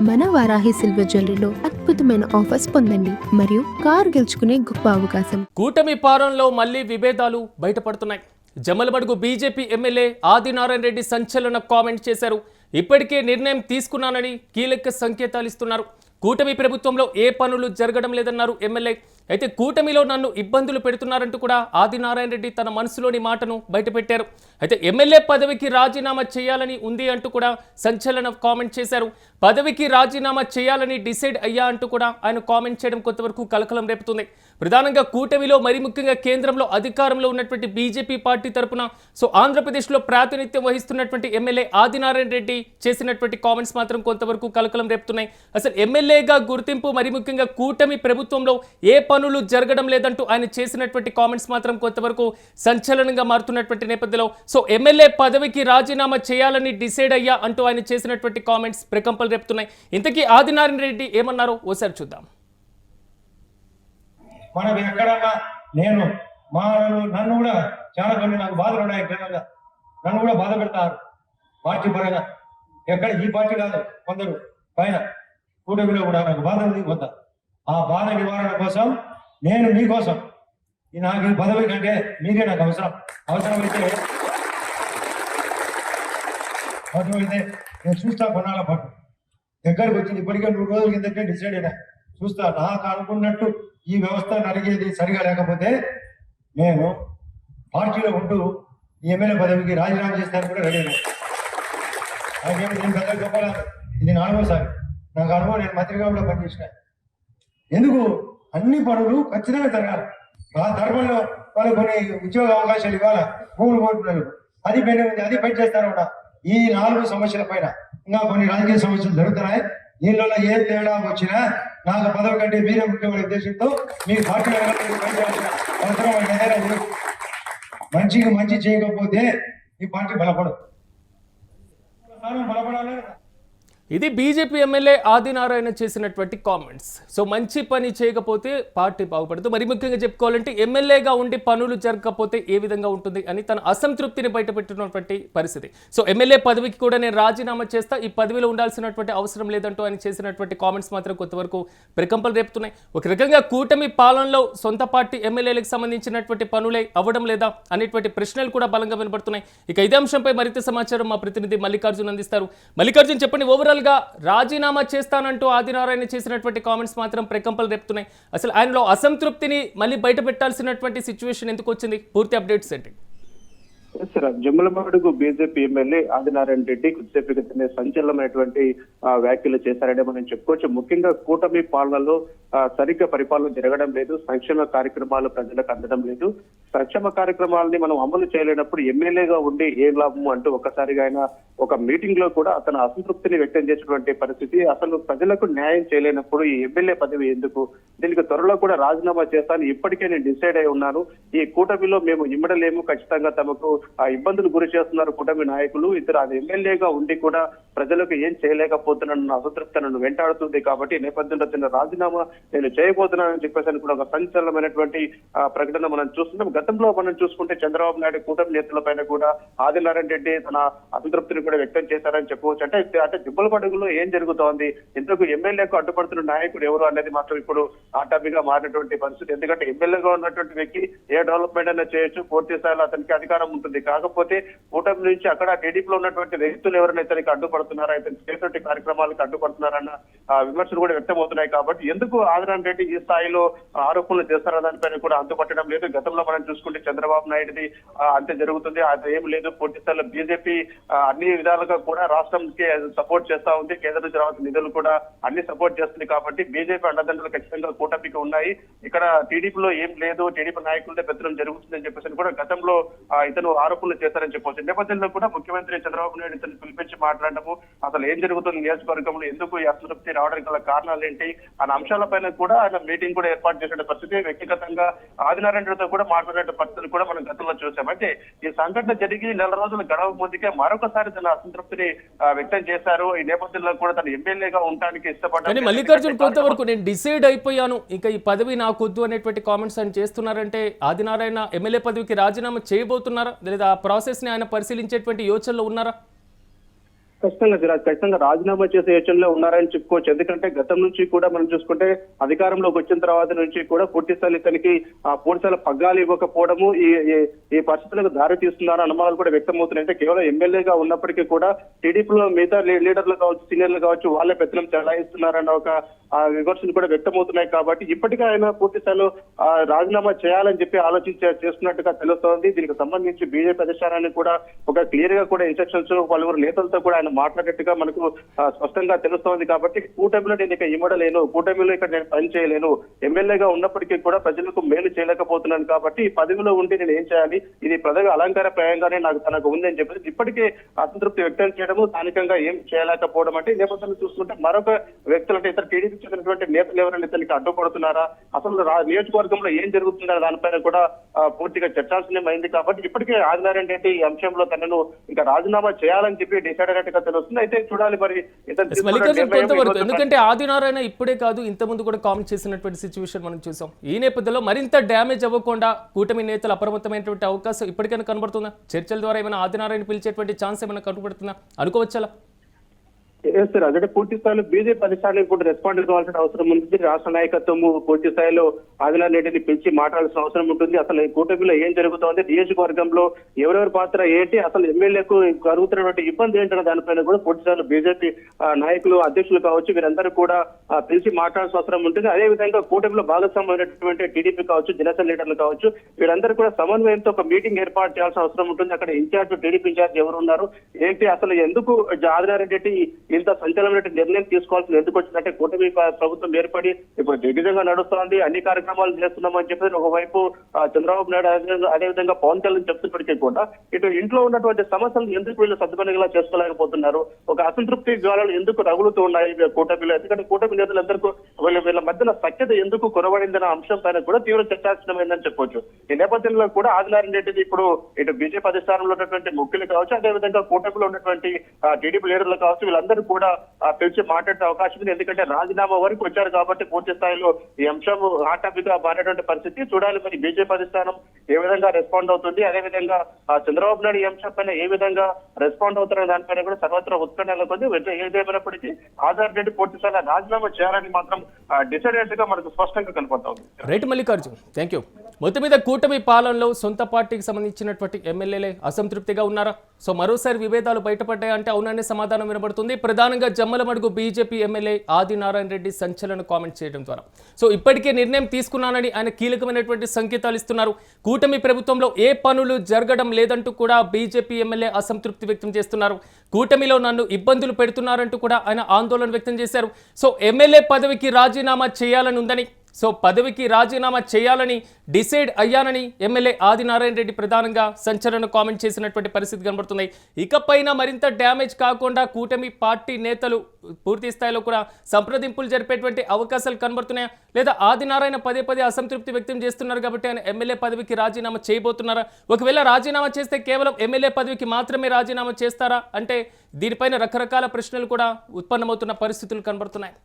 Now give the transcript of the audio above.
మన వారాహి సిల్వర్ జ్యువెలరీలో అద్భుతమైన ఆఫర్స్ పొందండి మరియు కారు గెలుచుకునే గొప్ప అవకాశం. కూటమి పాలనలో మళ్లీ విభేదాలు బయటపడుతున్నాయి. జమ్మలమడుగు బీజేపీ ఎమ్మెల్యే ఆదినారాయణ రెడ్డి సంచలన కామెంట్ చేశారు. ఇప్పటికే నిర్ణయం తీసుకున్నానని కీలక సంకేతాలు ఇస్తున్నారు. కూటమి ప్రభుత్వంలో ఏ పనులు జరగడం లేదన్నారు ఎమ్మెల్యే. అయితే కూటమిలో నన్ను ఇబ్బందులు పెడుతున్నారంటూ కూడా ఆదినారాయణ రెడ్డి తన మనసులోని మాటను బయటపెట్టారు. అయితే ఎమ్మెల్యే పదవికి రాజీనామా చేయాలని ఉంది అంటూ కూడా సంచలన కామెంట్ చేశారు. పదవికి రాజీనామా చేయాలని డిసైడ్ అయ్యా అంటూ కూడా ఆయన కామెంట్ చేయడం కొంతవరకు కలకలం రేపుతుంది. ప్రధానంగా కూటమిలో మరి ముఖ్యంగా కేంద్రంలో అధికారంలో ఉన్నటువంటి బీజేపీ పార్టీ తరపున ఆంధ్రప్రదేశ్లో ప్రాతినిధ్యం వహిస్తున్నటువంటి ఎమ్మెల్యే ఆదినారాయణ రెడ్డి చేసినటువంటి కామెంట్స్ మాత్రం కొంతవరకు కలకలం రేపుతున్నాయి. అసలు ఎమ్మెల్యేగా గుర్తింపు మరి ముఖ్యంగా కూటమి ప్రభుత్వంలో ఏ పనులు జరగడం లేదంటూ ఆయన చేసినటువంటి కామెంట్స్ మాత్రం కొంతవరకు సంచలనంగా మారుతున్నటువంటి నేపథ్యంలో ఎమ్మెల్యే పదవికి రాజీనామా చేయాలని డిసైడ్ అయ్యా అంటూ ఆయన చేసినటువంటి కామెంట్స్ ప్రకంపనలు రేపుతున్నాయి. ఇంతకీ ఆదినారాయణ రెడ్డి ఏమన్నారో ఓసారి చూద్దాం. మనం ఎక్కడన్నా నన్ను కూడా చాలా కొన్ని నాకు బాధలు ఉన్నాయి. నన్ను కూడా బాధ పెడతారు పార్టీ పరంగా. ఎక్కడ ఈ పార్టీ కాదు, కొందరు పైన కూటమిలో కూడా నాకు బాధ ఉంది కొంత. ఆ బాధ నివారణ కోసం నేను మీకోసం నాకు ఈ పదవి కంటే మీరే నాకు అవసరమైతే నేను చూస్తా. కొన్నాళ్ళ పాటు దగ్గరకు వచ్చింది. ఇప్పటికే 3 రోజుల కిందటే డిసైడ్ అయినా. చూస్తా, నాకు అనుకున్నట్టు ఈ వ్యవస్థ నడిగేది సరిగా లేకపోతే నేను పార్టీలో ఉంటూ ఈ ఎమ్మెల్యే పదవికి రాజీనామా చేస్తాను కూడా రెడీ. నాకేమి నేను పెద్దగా చెప్పలేదు. ఇది 4వసారి నాకు అనుభవం. నేను మంత్రిగా కూడా పనిచేసిన. ఎందుకు అన్ని పనులు ఖచ్చితంగా జరగాలి. ఆ ధర్మంలో వాళ్ళు కొన్ని ఉద్యోగ అవకాశాలు ఇవ్వాలి. భూములు కోరుతున్నారు, అది పైన ఉంది, అది పని చేస్తారు కూడా. ఈ 4 సమస్యల పైన ఇంకా కొన్ని రాజకీయ సమస్యలు జరుగుతున్నాయి. దీనిలో ఏ తేడా వచ్చినా నాకు పదవి కంటే మీరే ముఖ్యమైన ఉద్దేశంతో మీ పార్టీ పనిచేయాల్సిన అవసరం ఏదైనా ఉంది. మంచికి మంచి చేయకపోతే ఈ పార్టీ బలపడదు. బలపడాలి. ఇది బీజేపీ ఎమ్మెల్యే ఆదినారాయణ చేసినటువంటి కామెంట్స్. మంచి పని చేయకపోతే పార్టీ బాగుపడదు. మరి ముఖ్యంగా చెప్పుకోవాలంటే ఎమ్మెల్యేగా ఉండి పనులు జరగకపోతే ఏ విధంగా ఉంటుంది అని తన అసంతృప్తిని బయటపెట్టినటువంటి పరిస్థితి. ఎమ్మెల్యే పదవికి కూడా నేను రాజీనామా చేస్తా, ఈ పదవిలో ఉండాల్సినటువంటి అవసరం లేదంటూ ఆయన చేసినటువంటి కామెంట్స్ మాత్రం కొంతవరకు ప్రకంపనలు రేపుతున్నాయి. ఒక రకంగా కూటమి పాలనలో సొంత పార్టీ ఎమ్మెల్యేలకు సంబంధించినటువంటి పనులే అవ్వడం లేదా అనేటువంటి ప్రశ్నలు కూడా బలంగా వినపడుతున్నాయి. ఇక ఇదే అంశంపై మరింత సమాచారం మా ప్రతినిధి మల్లికార్జున్ అందిస్తారు. మల్లికార్జున్, చెప్పండి, ఓవరాల్ గా రాజీనామా చేస్తానంటూ ఆదినారాయణ చేసినటువంటి కామెంట్స్ మాత్రం ప్రకంపనలు రేపుతున్నాయి. అసలు ఆయనలో అసంతృప్తిని మళ్ళీ బయట పెట్టాల్సినటువంటి సిచ్యువేషన్ ఎందుకు వచ్చింది? పూర్తి అప్డేట్స్ ఏంటి? జమ్మలమడుగు బీజేపీ ఎమ్మెల్యే ఆదినారాయణ రెడ్డి కొద్దిసేపు క్రితమే సంచలనమైనటువంటి వ్యాఖ్యలు చేశారనే మనం చెప్పుకోవచ్చు. ముఖ్యంగా కూటమి పాలనలో సరిగ్గా పరిపాలన జరగడం లేదు, సంక్షేమ కార్యక్రమాలు ప్రజలకు అందడం లేదు, సంక్షేమ కార్యక్రమాలని మనం అమలు చేయలేనప్పుడు ఎమ్మెల్యేగా ఉండి ఏం లాభము అంటూ ఒక్కసారిగా ఆయన ఒక మీటింగ్ లో కూడా అతను అసంతృప్తిని వ్యక్తం చేసినటువంటి పరిస్థితి. అసలు ప్రజలకు న్యాయం చేయలేనప్పుడు ఈ ఎమ్మెల్యే పదవి ఎందుకు, దీనికి త్వరలో కూడా రాజీనామా చేస్తాను, ఇప్పటికే నేను డిసైడ్ అయి ఉన్నాను, ఈ కూటమిలో మేము ఇమ్మడలేము, ఖచ్చితంగా తమకు ఆ ఇబ్బందులు గురి చేస్తున్నారు కూటమి నాయకులు, ఇద్దరు అది ఎమ్మెల్యేగా ఉండి కూడా ప్రజలకు ఏం చేయలేకపోతున్నాను, అసంతృప్తి నన్ను వెంటాడుతుంది, కాబట్టి నేపథ్యంలో తిన్న రాజీనామా నేను చేయబోతున్నానని చెప్పేసి కూడా ఒక సంచలనమైనటువంటి ప్రకటన మనం చూస్తున్నాం. గతంలో మనం చూసుకుంటే చంద్రబాబు నాయుడు కూటమి నేతల పైన కూడా ఆదినారాయణ రెడ్డి తన అసంతృప్తిని కూడా వ్యక్తం చేశారని చెప్పవచ్చు. అంటే జమ్మలమడుగులో ఏం జరుగుతోంది, ఇంతకు ఎమ్మెల్యేకు అడ్డుపడుతున్న నాయకుడు ఎవరు అనేది మాత్రం ఇప్పుడు ఆటాపిగా మారినటువంటి పరిస్థితి. ఎందుకంటే ఎమ్మెల్యేగా ఉన్నటువంటి వ్యక్తి ఏ డెవలప్మెంట్ అయినా చేయొచ్చు, పూర్తి స్థాయిలో అతనికి అధికారం ఉంటుంది. కాకపోతే కూటమి నుంచి అక్కడ టీడీపీలో ఉన్నటువంటి వ్యక్తులు ఎవరైనా ఇతనికి అడ్డుపడుతున్నారా, ఇతను చేసేటువంటి కార్యక్రమాలకు అడ్డుపడుతున్నారన్న విమర్శలు కూడా వ్యక్తమవుతున్నాయి. కాబట్టి ఎందుకు ఆదినారాయణ రెడ్డి ఈ స్థాయిలో ఆరోపణలు చేస్తారన్న దానిపైన కూడా అంతుపట్టడం లేదు. గతంలో మనం చూసుకుంటే చంద్రబాబు నాయుడుది అంతే జరుగుతుంది, అది ఏం లేదు. పూర్తి స్థాయిలో బీజేపీ అన్ని విధాలుగా కూడా రాష్ట్రంకి సపోర్ట్ చేస్తా ఉంది, కేంద్ర నుంచి రావాల్సిన నిధులు కూడా అన్ని సపోర్ట్ చేస్తుంది. కాబట్టి బీజేపీ అండదండలు ఖచ్చితంగా కూటమికి ఉన్నాయి. ఇక్కడ టీడీపీలో ఏం లేదు, టీడీపీ నాయకులదే పెత్తనం జరుగుతుందని చెప్పేసి కూడా గతంలో ఇతను ఆరోపణలు చేస్తారని చెప్పవచ్చు. నేపథ్యంలో కూడా ముఖ్యమంత్రి చంద్రబాబు నాయుడు ఇతను పిలిపించి మాట్లాడము, అసలు ఏం జరుగుతుంది నియోజకవర్గంలో, ఎందుకు ఈ అసంతృప్తి రావడానికి గల కారణాలు ఏంటి అన్న అంశాలపైన కూడా ఆయన మీటింగ్ కూడా ఏర్పాటు చేసే పరిస్థితి, వ్యక్తిగతంగా ఆదినారాయణతో కూడా మాట్లాడే పరిస్థితులు కూడా మనం గతంలో చూసాం. అయితే ఈ సంఘటన జరిగి 4 రోజులు గడవ ముందుకే మరొకసారి తన అసంతృప్తిని వ్యక్తం చేశారు. ఈ నేపథ్యంలో కూడా తన ఎమ్మెల్యేగా ఉండడానికి ఇష్టపడ్డారు. మల్లికార్జున్, కొంతవరకు నేను డిసైడ్ అయిపోయాను, ఇంకా ఈ పదవి నాకు వద్దు అనేటువంటి కామెంట్స్ ఆయన చేస్తున్నారంటే ఆదినారాయణ ఎమ్మెల్యే పదవికి రాజీనామా చేయబోతున్నారా, లేదా ఆ ప్రాసెస్ ని ఆయన పరిశీలించేటువంటి యోచనలో ఉన్నారా? ఖచ్చితంగా రాజీనామా చేసే యోచనలో ఉన్నారని చెప్పుకోవచ్చు. ఎందుకంటే గతం నుంచి కూడా మనం చూసుకుంటే అధికారంలోకి వచ్చిన తర్వాత నుంచి కూడా పూర్తిస్థాయి ఇతనికి ఆ పూర్తిస్థాయిలో పగ్గాలు ఇవ్వకపోవడము ఈ పరిస్థితులకు దారి తీస్తున్నారని అనుమానాలు కూడా వ్యక్తమవుతున్నాయి. అంటే కేవలం ఎమ్మెల్యేగా ఉన్నప్పటికీ కూడా టీడీపీలో మిగతా లీడర్లు కావచ్చు, సీనియర్లు కావచ్చు, వాళ్ళే పెత్తనం చెలాయిస్తున్నారన్న ఒక విమర్శలు కూడా వ్యక్తమవుతున్నాయి. కాబట్టి ఇప్పటికే ఆయన పూర్తి స్థాయిలో రాజీనామా చేయాలని చెప్పి చేస్తున్నట్టుగా తెలుస్తోంది. దీనికి సంబంధించి బీజేపీ అధిష్టానాన్ని కూడా ఒక క్లియర్ గా కూడా ఇన్స్ట్రక్షన్స్ పలువురు నేతలతో కూడా ఆయన మాట్లాడినట్టుగా మనకు స్పష్టంగా తెలుస్తోంది. కాబట్టి కూటమిలో నేను ఇక ఇమ్మడలేను, కూటమిలో ఇక్కడ నేను పని చేయలేను, ఎమ్మెల్యేగా ఉన్నప్పటికీ కూడా ప్రజలకు మేలు చేయలేకపోతున్నాను, కాబట్టి ఈ పదవిలో ఉండి నేను ఏం చేయాలి, ఇది ప్రజల అలంకారప్రాయంగానే తనకు ఉందని చెప్పేసి ఇప్పటికే అసంతృప్తి వ్యక్తం చేయడము, స్థానికంగా ఏం చేయలేకపోవడం. అంటే ఈ నేపథ్యంలో చూసుకుంటే మరొక వ్యక్తులు అంటే ఇతర టీడీపీ చెందినటువంటి నేతలు ఎవరైనా ఇతనికి అడ్డుపడుతున్నారా, అసలు నియోజకవర్గంలో ఏం జరుగుతుందా దానిపైన కూడా పూర్తిగా చర్చాల్సిన అయింది. కాబట్టి ఇప్పటికే ఆదినారాయణ రెడ్డి ఈ అంశంలో తనను ఇంకా రాజీనామా చేయాలని చెప్పి డిసైడ్ అయినట్టుగా తెలుస్తుంది. అయితే చూడాలి మరి కొంతవరకు, ఎందుకంటే ఆదినారాయణ ఇప్పుడే కాదు ఇంతకుముందు కూడా కామెంట్ చేసినటువంటి సిచ్యువేషన్ మనం చూసాం. ఈ నేపథ్యంలో మరింత డ్యామేజ్ అవ్వకుండా కూటమి నేతలు అప్రమత్తమైనటువంటి అవకాశం ఇప్పటికైనా కనబడుతుందా? చర్చల ద్వారా ఏమైనా ఆదినారాయణ పిలిచేటువంటి ఛాన్స్ ఏమైనా కనబడుతుందా అనుకోవచ్చా? సార్ అదే పూర్తి స్థాయిలో బీజేపీ అధిష్టానానికి కూడా రెస్పాండ్ కావాల్సిన అవసరం ఉంది. రాష్ట్ర నాయకత్వము పూర్తి స్థాయిలో ఆదినారాయణ రెడ్డిని పిలిచి మాట్లాడాల్సిన అవసరం ఉంటుంది. అసలు ఈ కూటమిలో ఏం జరుగుతోంది, నియోజకవర్గంలో ఎవరెవరి పాత్ర ఏంటి, అసలు ఎమ్మెల్యేకు కలుగుతున్నటువంటి ఇబ్బంది ఏంటన్న దానిపైన కూడా పూర్తి స్థాయిలో బీజేపీ నాయకులు, అధ్యక్షులు కావచ్చు, వీరందరూ కూడా పిలిచి మాట్లాడాల్సిన అవసరం ఉంటుంది. అదే విధంగా కూటమిలో భాగస్వామ్యమైనటువంటి టీడీపీ కావచ్చు, జనసేన లీడర్లు కావచ్చు, వీరందరూ కూడా సమన్వయంతో ఒక మీటింగ్ ఏర్పాటు చేయాల్సిన అవసరం ఉంటుంది. అక్కడ ఇన్ఛార్జ్, టీడీపీ ఇన్ఛార్జ్ ఎవరు ఉన్నారు ఏంటి, అసలు ఎందుకు ఆదినారాయణ రెడ్డి ఇంత సంచలనమైన నిర్ణయం తీసుకోవాల్సింది ఎందుకు వచ్చిందంటే కూటమి ప్రభుత్వం ఏర్పడి ఇప్పుడు దిగ్విజయంగా నడుస్తోంది, అన్ని కార్యక్రమాలు చేస్తున్నామని చెప్పి ఒకవైపు చంద్రబాబు నాయుడు అదేవిధంగా పవన్ కళ్యాణ్ చెప్తున్నప్పటికీ కూడా ఇటు ఇంట్లో ఉన్నటువంటి సమస్యలు ఎందుకు వీళ్ళు సద్దుమణిగా చేసుకోలేకపోతున్నారు, ఒక అసంతృప్తి జ్వాలలు ఎందుకు రగులుతూ ఉన్నాయి కూటమిలో, ఎందుకంటే కూటమి నేతలందరికీ వీళ్ళ మధ్యన సఖ్యత ఎందుకు కొరవడిందన్న అంశం పైన కూడా తీవ్ర చర్చార్చనమైందని చెప్పొచ్చు. ఈ నేపథ్యంలో కూడా ఆదినారాయణ రెడ్డిది ఇప్పుడు ఇటు బీజేపీ అధిష్టానంలో ఉన్నటువంటి ముఖ్యులు కావచ్చు, అదేవిధంగా కూటమిలో ఉన్నటువంటి టీడీపీ లీడర్లు కావచ్చు, వీళ్ళందరూ కూడా పిలిచి మాట్లాడే అవకాశం ఉంది. ఎందుకంటే రాజీనామా వరకు వచ్చారు కాబట్టి పూర్తి స్థాయిలో ఈ అంశం హాట్ టాపిక్ గా మారేటువంటి పరిస్థితి. చూడాలి మరి బీజేపీ అధిష్టానం ఏ విధంగా రెస్పాండ్ అవుతుంది, అదేవిధంగా చంద్రబాబు నాయుడు ఈ అంశం పైన ఏ విధంగా రెస్పాండ్ అవుతున్న దానిపైన కూడా సర్వత్రా ఉత్కంఠ కొద్ది ఏదేమైనప్పటికీ ఆధార్ రెడ్డి పూర్తి స్థాయిలో రాజీనామా చేయాలని మాత్రం డిసైడ్ అయినట్టుగా మనకు స్పష్టంగా కనపడతా ఉంది. Right Mallikarjun, thank you. మొత్తం మీద కూటమి పాలనలో సొంత పార్టీకి సంబంధించినటువంటి ఎమ్మెల్యేలే అసంతృప్తిగా ఉన్నారా? సో మరోసారి విభేదాలు బయటపడ్డాయంటే అవుననే సమాధానం వినబడుతుంది. ప్రధానంగా జమ్మలమడుగు బీజేపీ ఎమ్మెల్యే ఆదినారాయణ రెడ్డి సంచలన కామెంట్ చేయడం ద్వారా సో ఇప్పటికే నిర్ణయం తీసుకున్నానని ఆయన కీలకమైనటువంటి సంకేతాలు ఇస్తున్నారు. కూటమి ప్రభుత్వంలో ఏ పనులు జరగడం లేదంటూ కూడా బీజేపీ ఎమ్మెల్యే అసంతృప్తి వ్యక్తం చేస్తున్నారు. కూటమిలో నన్ను ఇబ్బందులు పెడుతున్నారంటూ కూడా ఆయన ఆందోళన వ్యక్తం చేశారు. సో ఎమ్మెల్యే పదవికి రాజీనామా చేయాలని ఉందని, సో పదవికి రాజీనామా చేయాలని డిసైడ్ అయ్యానని ఎమ్మెల్యే ఆదినారాయణ రెడ్డి ప్రధానంగా సంచలన కామెంట్ చేసినటువంటి పరిస్థితి కనబడుతుంది. ఇకపైన మరింత డ్యామేజ్ కాకుండా కూటమి పార్టీ నేతలు పూర్తి స్థాయిలో కూడా సంప్రదింపులు జరిపేటువంటి అవకాశాలు కనబడుతున్నాయా, లేదా ఆదినారాయణ పదే పదే అసంతృప్తి వ్యక్తం చేస్తున్నారు కాబట్టి ఆయన ఎమ్మెల్యే పదవికి రాజీనామా చేయబోతున్నారా? ఒకవేళ రాజీనామా చేస్తే కేవలం ఎమ్మెల్యే పదవికి మాత్రమే రాజీనామా చేస్తారా అంటే దీనిపైన రకరకాల ప్రశ్నలు కూడా ఉత్పన్నమవుతున్న పరిస్థితులు కనబడుతున్నాయి.